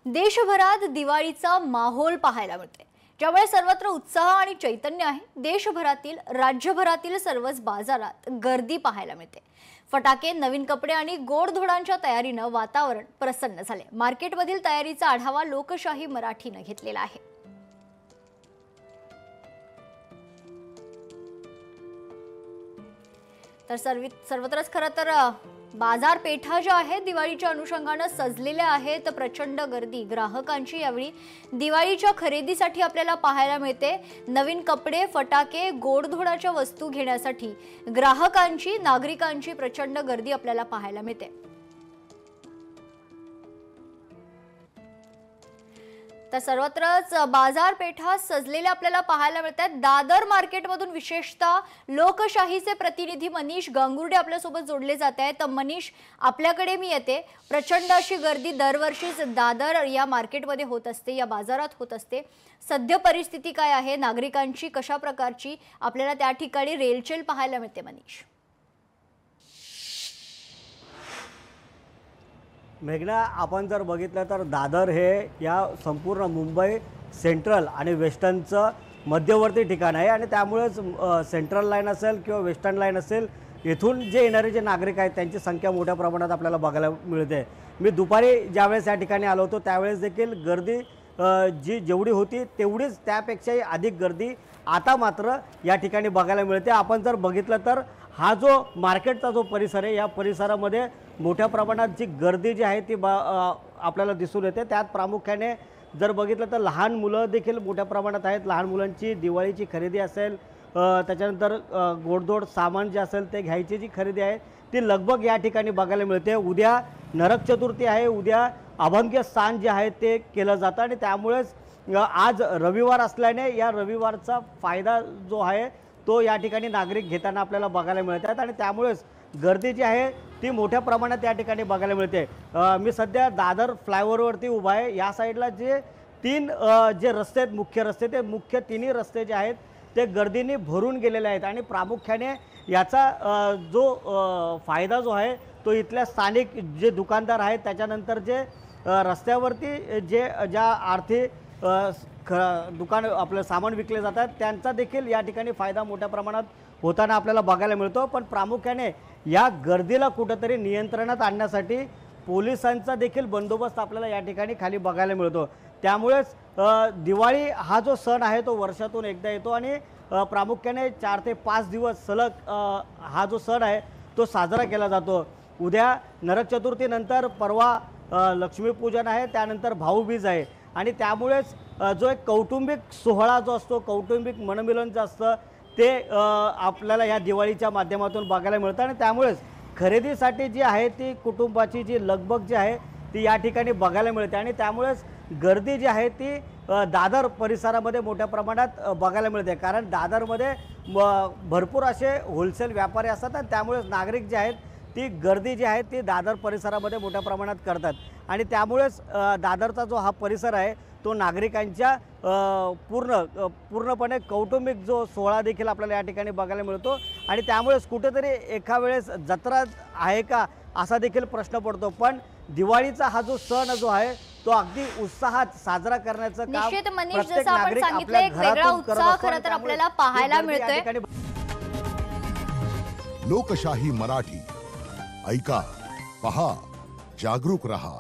देशभरात दिवाळीचा माहोल पाहायला मिळते, ज्यामुळे सर्वत्र उत्साह आणि चैतन्य आहे। देशभरातील राज्यभरातील सर्वच बाजारात गर्दी पाहायला मिळते। फटाके, नवीन कपडे आणि गोडधोडांच्या तयारीने वातावरण प्रसन्न झाले। मार्केटमधील तयारीचा आढावा लोकशाही मराठीने घेतलेला आहे। तर सर्वत्रच खरं तर बाजारपेठा ज्या आहेत दिवाळीच्या अनुषंगाने सजलेल्या आहेत। प्रचंड गर्दी ग्राहकांची यावेळी दिवाळीच्या खरेदीसाठी आपल्याला पाहायला मिळते। नवीन कपडे, फटाके, गोडधोडाच्या वस्तू घेण्यासाठी ग्राहकांची, नागरिकांची प्रचंड गर्दी आपल्याला पाहायला मिळते। तर सर्वत्रच बाजारपेठा सजलेल्या आपल्याला पाहायला मिळतात। दादर मार्केटमधून विशेषतः लोकशाहीचे प्रतिनिधी मनीष गांगुर्डे आपल्या सोबत जोडले जात आहेत। तर मनीष, आपल्याकडे मी येते। प्रचंड अशी गर्दी दरवर्षीच दादर या मार्केटमध्ये होत असते, या बाजारात होत असते। सध्या परिस्थिती काय आहे, नागरिकांची कशा प्रकारची आपल्याला त्या ठिकाणी रेलचेल पाहायला मिळते मनीष? मेघना, आपण जर बघितलं तर दादर हे या संपूर्ण मुंबई सेंट्रल आणि वेस्टर्नचं मध्यवर्ती ठिकाण आहे आणि त्यामुळेच सेंट्रल लाईन असेल किंवा वेस्टर्न लाईन असेल, येथून जे येणारे जे नागरिक आहेत त्यांची संख्या मोठ्या प्रमाणात आपल्याला बघायला मिळते। मी दुपारी ज्यावेळेस या ठिकाणी आलो होतो त्यावेळेस देखील गर्दी जेवढी होती तेवढीच त्यापेक्षाही अधिक गर्दी आता मात्र या ठिकाणी बघायला मिळते। आपण जर बघितलं तर हा जो मार्केटचा जो परिसर आहे, या परिसरामध्ये मोठ्या प्रमाणात जी गर्दी जी आहे ती आपल्याला दिसून येते। त्यात प्रामुख्याने जर बघितलं तर लहान मुलं देखील मोठ्या प्रमाणात आहेत। लहान मुलांची दिवाळीची खरेदी असेल, त्याच्यानंतर गोडधोड सामान जे असेल ते घ्यायची जी खरेदी आहे ती लगभग या ठिकाणी बघायला मिळते। उद्या नरक चतुर्थी आहे, उद्या अभंग्य स्नान जे आहे ते केलं जातं आणि त्यामुळेच आज रविवार असल्याने या रविवारचा फायदा जो आहे तो या ठिकाणी नागरिक घेताना आपल्याला बघायला मिळतात आणि त्यामुळेच गर्दी जी आहे ती मोठ्या प्रमाणात या ठिकाणी बघायला मिळते। मी सध्या दादर फ्लायओव्हरवरती उभा आहे। या साईडला जे तीन जे रस्ते आहेत, मुख्य रस्ते, ते मुख्य तिन्ही रस्ते जे आहेत ते गर्दीने भरून गेलेले आहेत आणि प्रामुख्याने याचा जो फायदा जो आहे तो इथल्या स्थानिक जे दुकानदार आहेत, त्याच्यानंतर जे रस्त्यावरती ज्या आर्थिक दुकान आपलं सामान विकले जातात त्यांचा देखील या ठिकाणी फायदा मोठ्या प्रमाणात होताना आपल्याला बघायला मिळतो। पण प्रामुख्याने या गर्दीला कुठेतरी नियंत्रणात आणण्यासाठी पोलिसांचा देखील बंदोबस्त आपल्याला या ठिकाणी खाली बघायला मिळतो। त्यामुळेच दिवाळी हा जो सण आहे तो वर्षातून एकदा येतो आणि प्रामुख्याने 4 ते 5 दिवस सलग हा जो सण आहे तो साजरा केला जातो। उद्या नरक चतुर्थीनंतर परवा लक्ष्मीपूजन आहे, त्यानंतर भाऊबीज आहे आणि त्यामुळेच जो एक कौटुंबिक सोहळा जो असतो, कौटुंबिक मनमिलन जे असतं ते आपल्याला या दिवाळीच्या माध्यमातून बघायला मिळतं आणि त्यामुळेच खरेदीसाठी जी आहे ती कुटुंबाची जी लगबग जी आहे ती या ठिकाणी बघायला मिळते आणि त्यामुळेच गर्दी जी आहे ती दादर परिसरामध्ये मोठ्या प्रमाणात बघायला मिळते। कारण दादरमध्ये भरपूर असे होलसेल व्यापारी असतात आणि त्यामुळेच नागरिक जे आहेत ती गर्दी जी आहे ती दादर परिसरामध्ये मोठ्या प्रमाणात करतात आणि त्यामुळेच दादरचा जो हा परिसर आहे तो नागरिकांच्या पूर्णपणे कौटुंबिक जो सोहळा देखील आपल्याला या ठिकाणी बघायला मिळतो आणि त्यामुळेच कुठेतरी एका वेळेस जत्रा आहे का असा देखील प्रश्न पडतो। पण दिवाळीचा हा जो सण जो आहे तो अगदी उत्साहात साजरा करण्याचं काम प्रत्येक नागरिक आपल्या घरातून करत असतो। खरं तर आपल्याला पाहायला मिळतंय। लोकशाही मराठी ऐका, पहा, जागरूक रहा।